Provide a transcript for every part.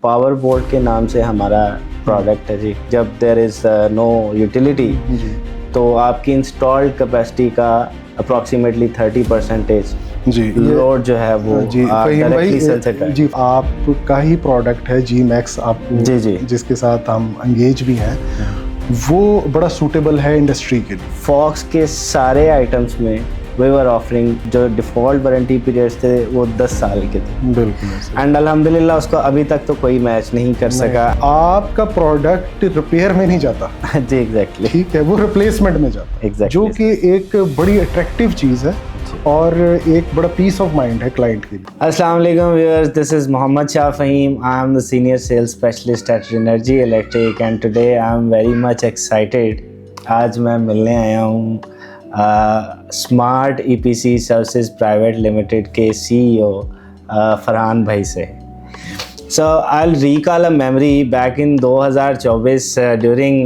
Power board के नाम से हमारा प्रोडक्ट है जी। जब देयर इज़ नो यूटिलिटी तो आपकी इंस्टॉल्ड कैपेसिटी का अप्रॉक्सीमेटली 30% जी लोड जो है वो जी डायरेक्टली सेल से कर जी आपका ही प्रोडक्ट है जी मैक्स, आपको जी जिसके साथ हम एंगेज भी हैं, वो बड़ा सूटेबल है इंडस्ट्री के लिए। फॉक्स के सारे आइटम्स में वी वर ऑफरिंग जो डिफ़ॉल्ट वारंटी पीरियड्स थे वो 10 साल के थे। बिल्कुल। एंड अल्हम्दुलिल्लाह उसको अभी तक तो कोई मैच नहीं कर सका। आपका प्रोडक्ट रिपेयर में नहीं जाता जी एग्जैक्टली, ठीक है, वो रिप्लेसमेंट में जाता है Exactly. जो कि एक बड़ी अट्रैक्टिव चीज़ है और एक बड़ा पीस ऑफ माइंड है क्लाइंट के लिए। अस्सलाम वालेकुम viewers, this is Mohammad Shah Faheem. I am the senior sales specialist at energy electric and today I am very much excited. आज मैं मिलने आया हूँ smart EPC services private limited के CEO फरहान भाई से। So I'll recall a memory back in 2024 during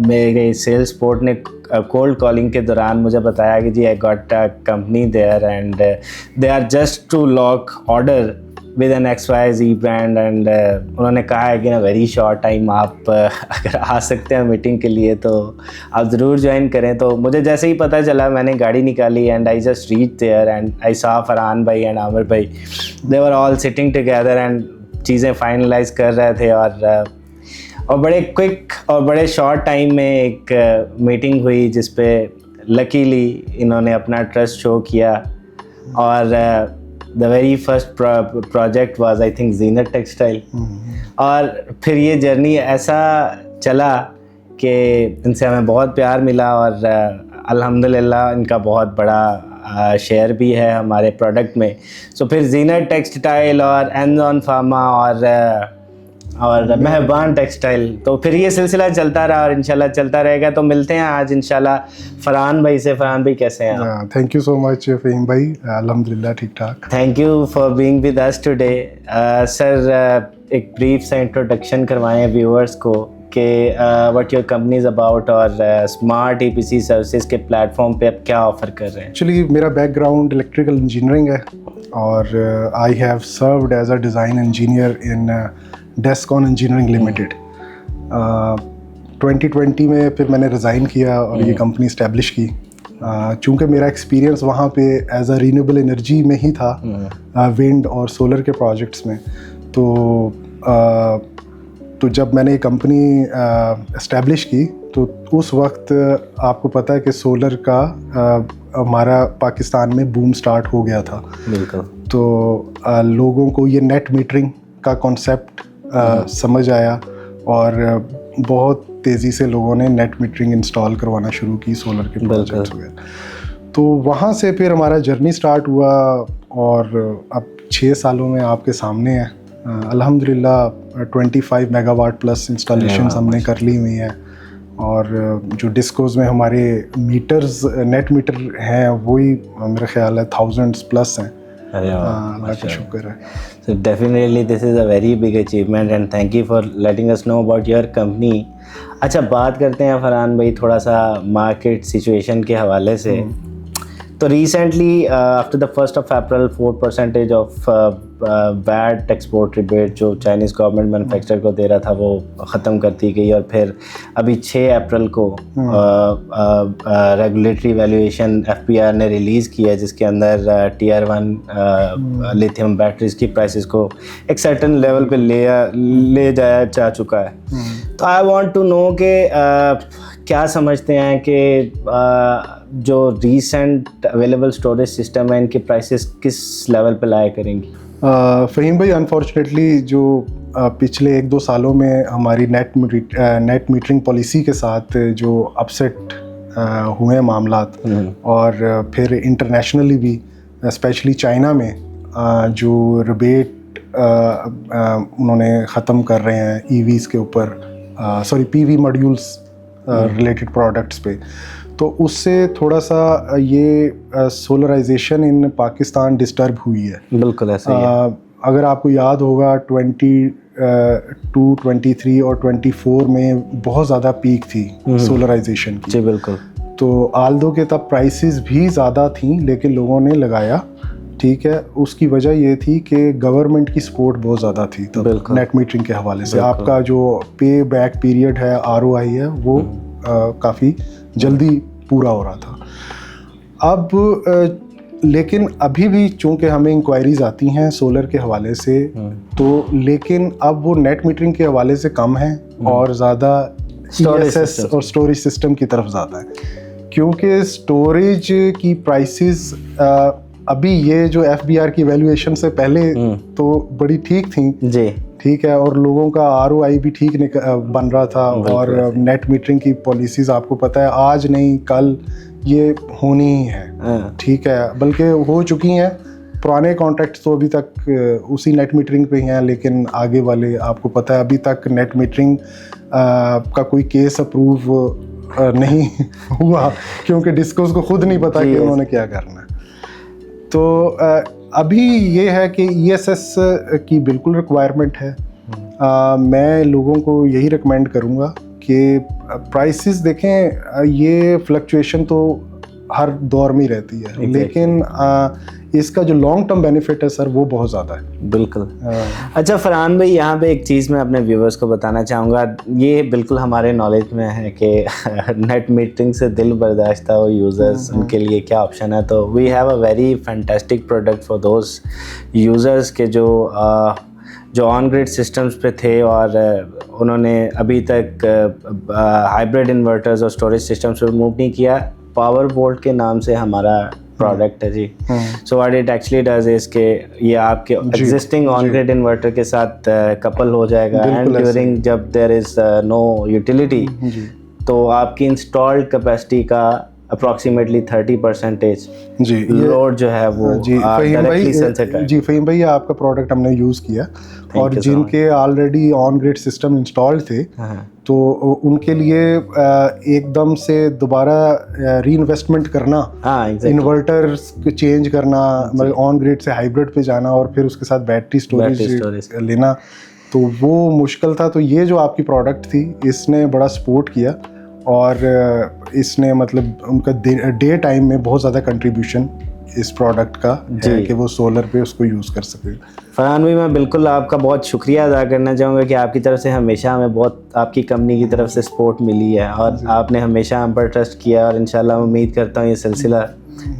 मेरे sales support ने कोल्ड कॉलिंग के दौरान मुझे बताया कि जी I got a company there and they are just to lock order with an XYZ brand and उन्होंने कहा है कि ना वेरी शॉर्ट टाइम आप अगर आ सकते हैं मीटिंग के लिए तो आप ज़रूर ज्वाइन करें। तो मुझे जैसे ही पता चला मैंने गाड़ी निकाली and I just reach there and I saw Farhan भाई एंड आमिर भाई, they were all sitting together and चीज़ें फाइनलाइज कर रहे थे और बड़े क्विक और बड़े शॉर्ट टाइम में एक मीटिंग हुई जिस पे लकीली इन्होंने अपना ट्रस्ट शो किया और the very first project was I think Zeenat textile. और फिर ये जर्नी ऐसा चला कि इनसे हमें बहुत प्यार मिला और अल्हम्दुलिल्लाह इनका बहुत बड़ा शेयर भी है हमारे प्रोडक्ट में। सो फिर जीनत टेक्सटाइल और एनजॉन फार्मा और मेहरबान टेक्सटाइल, तो फिर ये सिलसिला चलता रहा और इंशाल्लाह चलता रहेगा। तो मिलते हैं आज इंशाल्लाह फरहान भाई से। फरहान भाई कैसे हैं आप? Thank you so much Faheem भाई, अल्हम्दुलिल्लाह ठीक ठाक। Thank you for being with us today. Sir एक ब्रीफ सा इंट्रोडक्शन करवाएं व्यूअर्स को कि what your company is about और स्मार्ट ईपीसी सर्विसेज के प्लेटफॉर्म पे आप क्या ऑफ़र कर रहे हैं। एक्चुअली मेरा बैकग्राउंड इलेक्ट्रिकल इंजीनियरिंग है और I have served as a design engineer in Descon engineering limited. 2020 में फिर मैंने रिज़ाइन किया और ये कंपनी इस्टेब्लिश की। चूँकि मेरा एक्सपीरियंस वहाँ पे एज अ रीन्यूएबल एनर्जी में ही था, विंड और सोलर के प्रोजेक्ट्स में, तो जब मैंने ये कंपनी इस्टेब्लिश की तो उस वक्त आपको पता है कि सोलर का हमारा पाकिस्तान में बूम स्टार्ट हो गया था। बिल्कुल। तो लोगों को ये नेट मीटरिंग का कॉन्सेप्ट समझ आया और बहुत तेज़ी से लोगों ने नेट मीटरिंग इंस्टॉल करवाना शुरू की सोलर के प्रोजेक्ट्स वगैरह। तो वहाँ से फिर हमारा जर्नी स्टार्ट हुआ और अब 6 सालों में आपके सामने है। अल्हम्दुलिल्लाह 25 मेगावाट प्लस इंस्टॉलेशंस हमने कर ली हुई हैं और जो डिस्कोज़ में हमारे मीटर्स नेट मीटर हैं वही मेरा ख्याल है थाउजेंड्स प्लस हैं। अल्लाह का शुक्र है। So definitely this is a very big achievement and thank you for letting us know about your company. अच्छा, बात करते हैं फरहान भाई थोड़ा सा मार्केट सिचुएशन के हवाले से। तो recently after the 1st of April 4% of VAT export rebate जो चाइनीज़ गवर्नमेंट मैन्युफैक्चरर को दे रहा था वो ख़त्म कर दी गई और फिर अभी 6 अप्रैल को रेगुलेटरी वैल्यूएशन FPR ने रिलीज़ किया जिसके अंदर Tier 1 लिथियम बैटरीज की प्राइसेस को एक सर्टन लेवल पे ले जाया जा चुका है। तो आई वांट टू नो कि क्या समझते हैं कि जो रीसेंट अवेलेबल स्टोरेज सिस्टम है इनके प्राइसेस किस लेवल पे लाया करेंगी? फ़हीम भाई, अनफॉर्चुनेटली जो पिछले 1-2 सालों में हमारी नेट मीटरिंग पॉलिसी के साथ जो अपसेट हुए मामलात और फिर इंटरनेशनली भी स्पेशली चाइना में जो रिबेट उन्होंने ख़त्म कर रहे हैं EVs के ऊपर, PV मॉड्यूल्स रिलेटेड प्रोडक्ट्स पे, तो उससे थोड़ा सा ये सोलराइजेशन इन पाकिस्तान डिस्टर्ब हुई है। बिल्कुल ऐसा ही है। अगर आपको याद होगा 22, 23 और 24 में बहुत ज़्यादा पीक थी सोलराइजेशन की। जी बिल्कुल। तो आल्दो के तब प्राइसेस भी ज़्यादा थी लेकिन लोगों ने लगाया ठीक है, उसकी वजह ये थी कि गवर्नमेंट की सपोर्ट बहुत ज़्यादा थी तब नेट मीटरिंग के हवाले से। आपका जो पे बैक पीरियड है, ROI है, वो काफ़ी जल्दी पूरा हो रहा था। अब लेकिन अभी भी चूँकि हमें इंक्वायरीज आती हैं सोलर के हवाले से, तो लेकिन अब वो नेट मीटरिंग के हवाले से कम है और ज़्यादा ESS और स्टोरेज सिस्टम की तरफ ज़्यादा है, क्योंकि स्टोरेज की प्राइसेस अभी ये जो FBR की वैल्यूएशन से पहले तो बड़ी ठीक थी जी, ठीक है, और लोगों का ROI भी ठीक बन रहा था, और नेट मीटरिंग की पॉलिसीज़ आपको पता है आज नहीं कल ये होनी ही है, ठीक है, बल्कि हो चुकी हैं। पुराने कॉन्ट्रैक्ट तो अभी तक उसी नेट मीटरिंग पे ही हैं, लेकिन आगे वाले आपको पता है अभी तक नेट मीटरिंग का कोई केस अप्रूव नहीं हुआ, क्योंकि डिस्कोस को खुद नहीं पता कि उन्होंने क्या करना है। तो अभी ये है कि ESS की बिल्कुल रिक्वायरमेंट है। मैं लोगों को यही रिकमेंड करूँगा कि प्राइसेस देखें, ये फ्लक्चुएशन तो हर दौर में रहती है, लेकिन इसका जो लॉन्ग टर्म बेनिफिट है सर, वो बहुत ज़्यादा है। बिल्कुल। अच्छा फरहान भाई, यहाँ पे एक चीज़ मैं अपने व्यूवर्स को बताना चाहूँगा, ये बिल्कुल हमारे नॉलेज में है कि नेट मीटरिंग से दिल बर्दाश्ता हो यूज़र्स, उनके लिए क्या ऑप्शन है। तो we have a very fantastic product for those users के जो ऑन ग्रिड सिस्टम्स पे थे और उन्होंने अभी तक हाइब्रिड इन्वर्टर्स और स्टोरेज सिस्टम्स पे मूव नहीं किया। पावर वोल्ट के नाम से हमारा प्रोडक्ट है जी। So what it actually does is के ये आपके एग्जिस्टिंग ऑन ग्रिड इन्वर्टर के साथ कपल हो जाएगा, एंड ड्यूरिंग जब देयर इज नो यूटिलिटी, तो आपकी इंस्टॉल्ड कैपेसिटी का अप्रॉक्सीमेटली 30% जी लोड जो है वो डायरेक्टली सेंसर है। जी फ़हीम भाई, आपका प्रोडक्ट हमने यूज़ किया, और जिनके already on grid system installed थे, तो उनके लिए एकदम से दोबारा री इन्वेस्टमेंट करना, इन्वर्टर चेंज करना, मतलब ऑन ग्रिड से हाइब्रिड पे जाना और फिर उसके साथ बैटरी स्टोरेज लेना, तो वो मुश्किल था। तो ये जो आपकी प्रोडक्ट थी, इसने बड़ा सपोर्ट किया, और इसने मतलब उनका डे टाइम में बहुत ज़्यादा कंट्रीब्यूशन इस प्रोडक्ट का है कि वो सोलर पे उसको यूज़ कर सके। फरहान भाई, मैं बिल्कुल आपका बहुत शुक्रिया अदा करना चाहूँगा कि आपकी तरफ से हमेशा हमें बहुत, आपकी कंपनी की तरफ से सपोर्ट मिली है और आपने हमेशा हम पर ट्रस्ट किया, और इंशाल्लाह मैं उम्मीद करता हूँ ये सिलसिला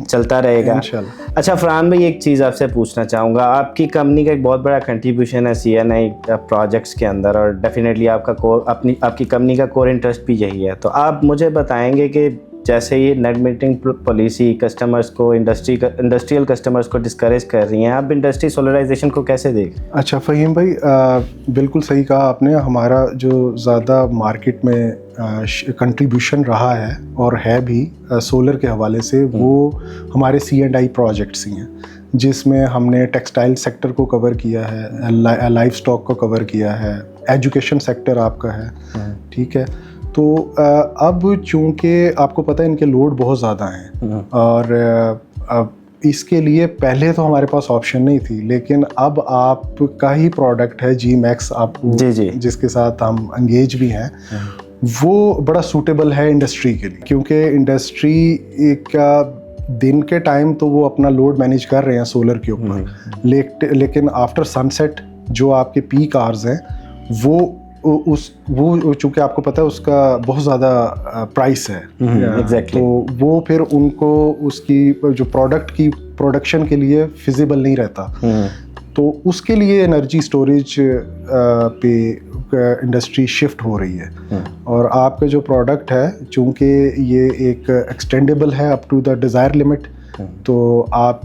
चलता रहेगा इंशाल्लाह। अच्छा फरहान भाई, एक चीज़ आपसे पूछना चाहूँगा, आपकी कंपनी का एक बहुत बड़ा कंट्रीब्यूशन है CNI प्रोजेक्ट्स के अंदर, और डेफिनेटली आपकी कंपनी का कोर इंटरेस्ट भी यही है। तो आप मुझे बताएंगे कि जैसे ये नेट मीटरिंग पॉलिसी कस्टमर्स को, इंडस्ट्रियल कस्टमर्स को डिस्करेज कर रही हैं, आप इंडस्ट्री सोलराइजेशन को कैसे देख? अच्छा फ़हीम भाई, बिल्कुल सही कहा आपने। हमारा जो ज़्यादा मार्केट में कंट्रीब्यूशन रहा है और है भी सोलर के हवाले से, वो हमारे C&I प्रोजेक्ट्स ही हैं, जिसमें हमने टेक्सटाइल सेक्टर को कवर किया है, लाइफ स्टॉक को कवर किया है, एजुकेशन सेक्टर आपका है, ठीक है। तो अब चूँकि आपको पता है इनके लोड बहुत ज़्यादा हैं, और अब इसके लिए पहले तो हमारे पास ऑप्शन नहीं थी, लेकिन अब आपका ही प्रोडक्ट है G-Max, आपको जिसके साथ हम एंगेज भी हैं, वो बड़ा सूटेबल है इंडस्ट्री के लिए, क्योंकि इंडस्ट्री का दिन के टाइम तो वो अपना लोड मैनेज कर रहे हैं सोलर के ऊपर, लेकिन आफ्टर सनसेट जो आपके पीक आवर्स हैं, वो चूँकि आपको पता है उसका बहुत ज़्यादा प्राइस है, एग्जैक्टली, तो वो फिर उनको उसकी जो प्रोडक्ट की प्रोडक्शन के लिए फिजिबल नहीं रहता, तो उसके लिए एनर्जी स्टोरेज पे इंडस्ट्री शिफ्ट हो रही है। और आपका जो प्रोडक्ट है, चूँकि ये एक एक्सटेंडेबल है up to the desire limit, तो आप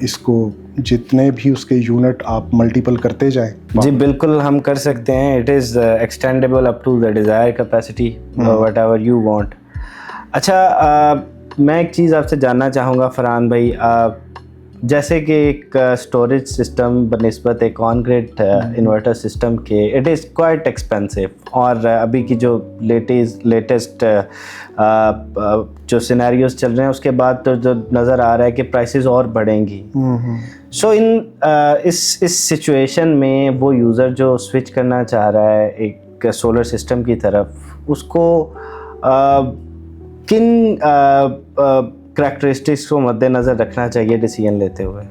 इसको जितने भी उसके यूनिट आप मल्टीपल करते जाएं। जी बिल्कुल, हम कर सकते हैं। It is extendable up to the desire capacity, whatever you want. अच्छा, मैं एक चीज़ आपसे जानना चाहूँगा फरहान भाई, जैसे कि एक स्टोरेज सिस्टम बनिस्बत एक ऑन ग्रिड इन्वर्टर सिस्टम के, इट इज़ क्वाइट एक्सपेंसिव, और अभी की जो लेटेस्ट जो सिनेरियोज चल रहे हैं उसके बाद तो जो नज़र आ रहा है कि प्राइसेस और बढ़ेंगी। सो इस सिचुएशन में वो यूज़र जो स्विच करना चाह रहा है एक सोलर सिस्टम की तरफ, उसको किन करैक्टरिस्टिक्स को मद्देनज़र रखना चाहिए डिसीजन लेते हुए?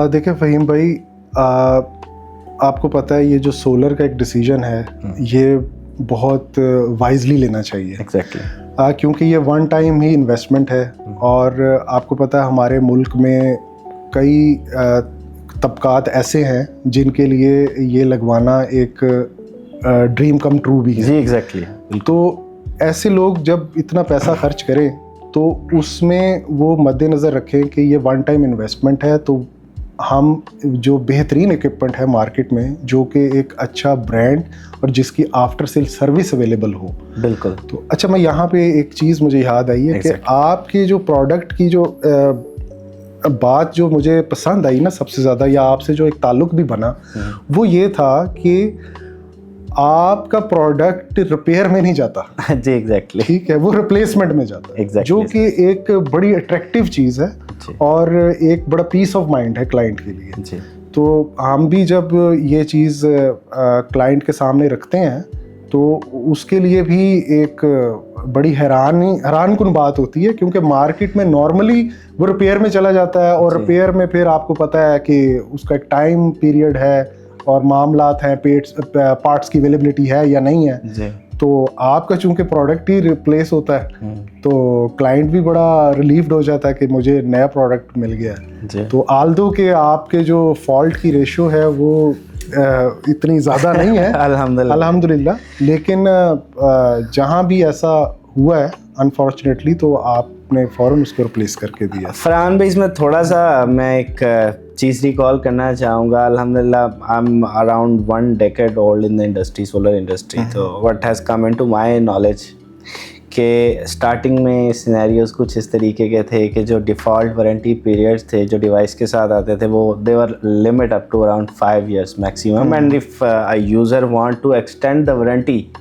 देखिए फ़हीम भाई, आपको पता है ये जो सोलर का एक डिसीजन है ये बहुत वाइजली लेना चाहिए। एग्जैक्टली। क्योंकि ये वन टाइम ही इन्वेस्टमेंट है और आपको पता है हमारे मुल्क में कई तबकात ऐसे हैं जिनके लिए ये लगवाना एक ड्रीम कम ट्रू भी है। जी एग्जैक्टली। तो ऐसे लोग जब इतना पैसा खर्च करें तो उसमें वो मद्देनज़र रखें कि ये वन टाइम इन्वेस्टमेंट है, तो हम जो बेहतरीन इक्विपमेंट है मार्केट में, जो कि एक अच्छा ब्रांड और जिसकी आफ्टर सेल सर्विस अवेलेबल हो। बिल्कुल। तो अच्छा, मैं यहाँ पे एक चीज़ मुझे याद आई है कि आपके जो प्रोडक्ट की जो बात जो मुझे पसंद आई ना सबसे ज़्यादा, या आपसे जो एक ताल्लुक़ भी बना, वो ये था कि आपका प्रोडक्ट रिपेयर में नहीं जाता। जी एग्जैक्टली। ठीक है, वो रिप्लेसमेंट में जाता है। Exactly. जो कि एक बड़ी अट्रैक्टिव चीज़ है और एक बड़ा पीस ऑफ माइंड है क्लाइंट के लिए। जी। तो हम भी जब ये चीज़ क्लाइंट के सामने रखते हैं तो उसके लिए भी एक बड़ी हैरानकुन बात होती है, क्योंकि मार्केट में नॉर्मली वो रिपेयर में चला जाता है और रिपेयर में फिर आपको पता है कि उसका एक टाइम पीरियड है और मामलात हैं, पार्ट्स की अवेलेबिलिटी है या नहीं है जी। तो आपका चूंकि प्रोडक्ट ही रिप्लेस होता है तो क्लाइंट भी बड़ा रिलीव्ड हो जाता है कि मुझे नया प्रोडक्ट मिल गया है। तो आल्दो के आपके जो फॉल्ट की रेशो है वो इतनी ज़्यादा नहीं है अल्हम्दुलिल्लाह, लेकिन जहाँ भी ऐसा हुआ है अनफॉर्चुनेटली तो आपने फ़ौरन उसको रिप्लेस करके दिया। फरहान भाई, इसमें थोड़ा सा मैं एक चीज़ रिकॉल करना चाहूँगा। अल्हम्दुलिल्लाह I am around 1 decade old in the industry, solar industry. तो what has come into my knowledge कि स्टार्टिंग में सिनेरियोज कुछ इस तरीके के थे कि जो डिफ़ॉल्ट वारंटी पीरियड्स थे जो डिवाइस के साथ आते थे वो they were limit up to around 5 years maximum, and if a user want to extend the warranty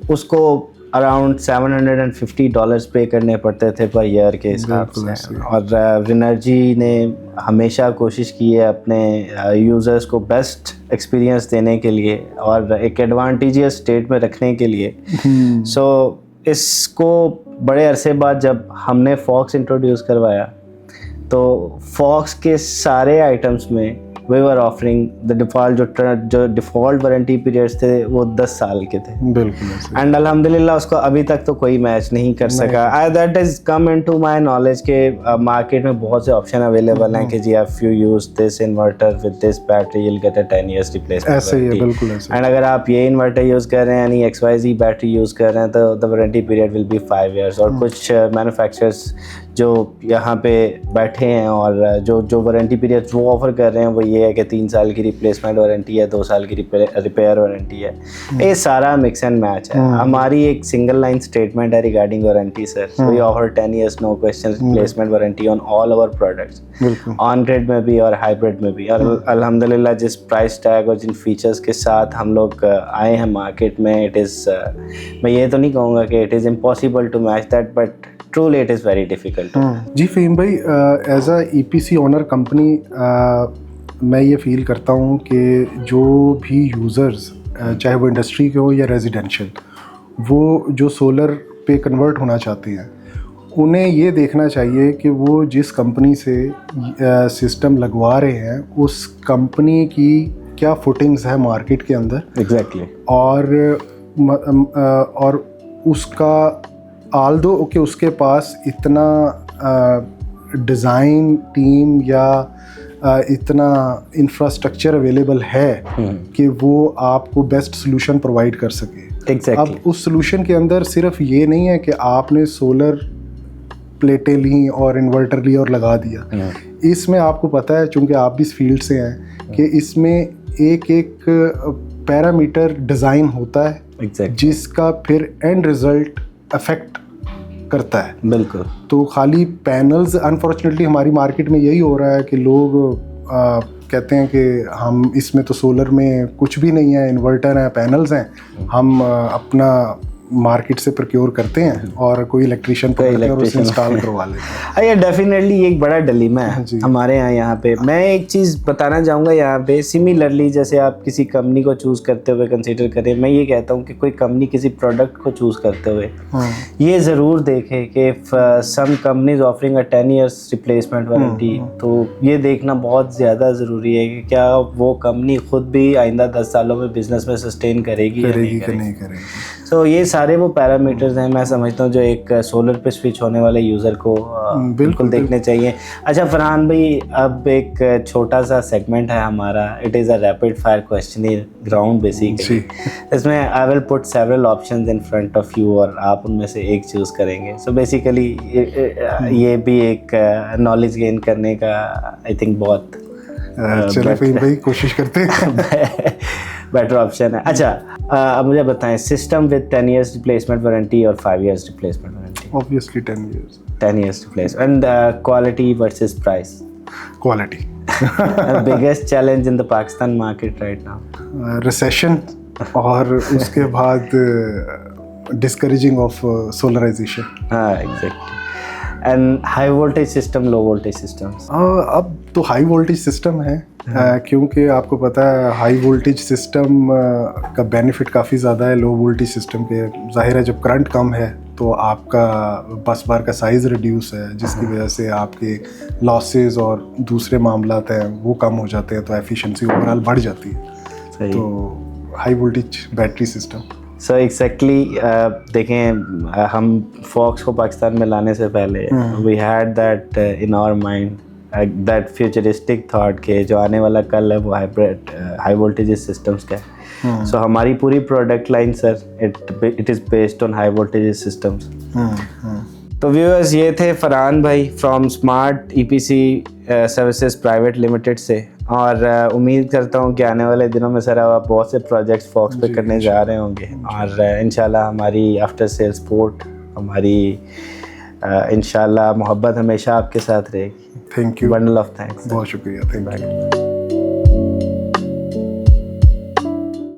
उसको अराउंड $750 पे करने पड़ते थे पर ईयर के हिसाब से। और विनर्जी ने हमेशा कोशिश की है अपने यूज़र्स को बेस्ट एक्सपीरियंस देने के लिए और एक एडवांटेजियस स्टेट में रखने के लिए। सो इसको बड़े अरसे बाद जब हमने फॉक्स इंट्रोड्यूस करवाया तो फॉक्स के सारे आइटम्स में we were offering the default जो डिफ़ॉल्ट वारंटी पीरियड्स थे वो 10 साल के थे। बिल्कुल। एंड अल्हम्दुलिल्लाह उसको अभी तक तो कोई मैच नहीं कर सका। That is come into my knowledge के मार्केट में बहुत से ऑप्शन अवेलेबल हैं कि जी आप you use this inverter with this battery you get a 10 years replacement. ऐसे ही है, बिल्कुल ऐसे। एंड अगर आप ये इन्वर्टर यूज़ कर रहे हैं यानी XYZ बैटरी यूज़ कर रहे हैं तो the warranty period will be 5 years। और कुछ मैन्युफैक्चरर्स जो यहाँ पे बैठे हैं और जो वारंटी पीरियड वो ऑफ़र कर रहे हैं वो ये है कि 3 साल की रिप्लेसमेंट वारंटी है, 2 साल की रिपेयर वारंटी है। ये सारा मिक्स एंड मैच है। हमारी एक सिंगल लाइन स्टेटमेंट है regarding warranty sir, we offer 10 years no question replacement warranty on all our products, on grid में भी और हाइब्रिड में भी। और अल्हम्दुलिल्लाह जिस प्राइस टैग और जिन फीचर्स के साथ हम लोग आए हैं मार्केट में, इट इज़ मैं ये तो नहीं कहूँगा कि it is impossible to match that, but truly it is very difficult. जी फ़हीम भाई, as a EPC owner company मैं ये फ़ील करता हूँ कि जो भी यूज़र्स चाहे वो इंडस्ट्री के हो या रेजिडेंशियल, वो जो सोलर पे कन्वर्ट होना चाहते हैं उन्हें ये देखना चाहिए कि वो जिस कंपनी से सिस्टम लगवा रहे हैं उस कंपनी की क्या फुटिंग्स है मार्केट के अंदर। एग्जैक्टली। और उसका आल्दो ओके उसके पास इतना डिज़ाइन टीम या इतना इंफ्रास्ट्रक्चर अवेलेबल है कि वो आपको बेस्ट सोल्यूशन प्रोवाइड कर सके। एग्जैक्टली। अब उस सोल्यूशन के अंदर सिर्फ ये नहीं है कि आपने सोलर प्लेटें ली और इन्वर्टर ली और लगा दिया। इसमें आपको पता है, चूँकि आप भी इस फील्ड से हैं, कि इसमें एक एक पैरामीटर डिज़ाइन होता है जिसका फिर एंड रिज़ल्ट अफेक्ट करता है। बिल्कुल। तो खाली पैनल्स, अनफॉर्चुनेटली हमारी मार्केट में यही हो रहा है कि लोग कहते हैं कि हम इसमें तो सोलर में कुछ भी नहीं है, इन्वर्टर हैं, पैनल्स हैं, हम अपना मार्केट से प्रोक्योर करते हैं और कोई इलेक्ट्रिशियन पकड़ते हैं और उसे इंस्टॉल करवा लेते हैं। ये डेफिनेटली एक बड़ा डिलेमा है जी। हमारे यहाँ पे। मैं एक चीज़ बताना चाहूँगा यहाँ पे, सिमिलरली जैसे आप किसी कंपनी को चूज़ करते हुए कंसीडर करें, मैं ये कहता हूँ कि कोई कंपनी किसी प्रोडक्ट को चूज़ करते हुए ये ज़रूर देखे कि some companies offering a 10 years replacement warranty, तो ये देखना बहुत ज़्यादा ज़रूरी है कि क्या वो कंपनी खुद भी आइंदा 10 सालों में बिजनेस में सस्टेन करेगी या नहीं करेगी। तो ये सारे वो पैरामीटर्स हैं मैं समझता हूँ जो एक सोलर पे स्विच होने वाले यूज़र को बिल्कुल देखने चाहिए। अच्छा फरहान भाई, अब एक छोटा सा सेगमेंट है हमारा, it is a rapid fire questioner round basically. इसमें I will put several options in front of you और आप उनमें से एक चूज़ करेंगे। सो बेसिकली ये भी एक नॉलेज गेन करने का आई थिंक बहुत चलो फिर भाई कोशिश करते हैं। बेटर ऑप्शन है। अच्छा अब मुझे बताएं, system with 10 years replacement warranty और 5 years replacement warranty? Obviously 10 years। 10 years replacement and quality versus price? Quality. Biggest challenge in the Pakistan market right now? Recession और उसके बाद डिस्करेजिंग ऑफ सोलराइजेशन। हाँ exactly. And high voltage system, low voltage systems? अब तो high voltage system है क्योंकि आपको पता है हाई वोल्टेज सिस्टम का बेनिफिट काफ़ी ज़्यादा है लो वोल्टेज सिस्टम के। ज़ाहिर है जब करंट कम है तो आपका बस बार का साइज़ रिड्यूस है, जिसकी वजह से आपके लॉसेस और दूसरे मामलात हैं वो कम हो जाते हैं, तो एफिशिएंसी ओवरऑल बढ़ जाती है। तो high voltage battery system. So exactly देखें, हम फॉक्स को पाकिस्तान में लाने से पहले we had that in our mind, that futuristic thought के जो आने वाला कल है वो हाइब्रिड हाई वोल्टेज सिस्टम्स का है। सो हमारी पूरी product line sir it is based on high voltage systems. तो व्यूअर्स ये थे फरहान भाई from smart EPC services private limited से, और उम्मीद करता हूँ कि आने वाले दिनों में सर आप बहुत से प्रोजेक्ट्स फॉक्स पे करने जा रहे होंगे, और इंशाल्लाह हमारी आफ्टर सेल सपोर्ट, हमारी इंशाल्लाह मोहब्बत हमेशा आपके साथ रहेगी। Thank you. Bundle of thanks. बहुत शुक्रिया। Thank you.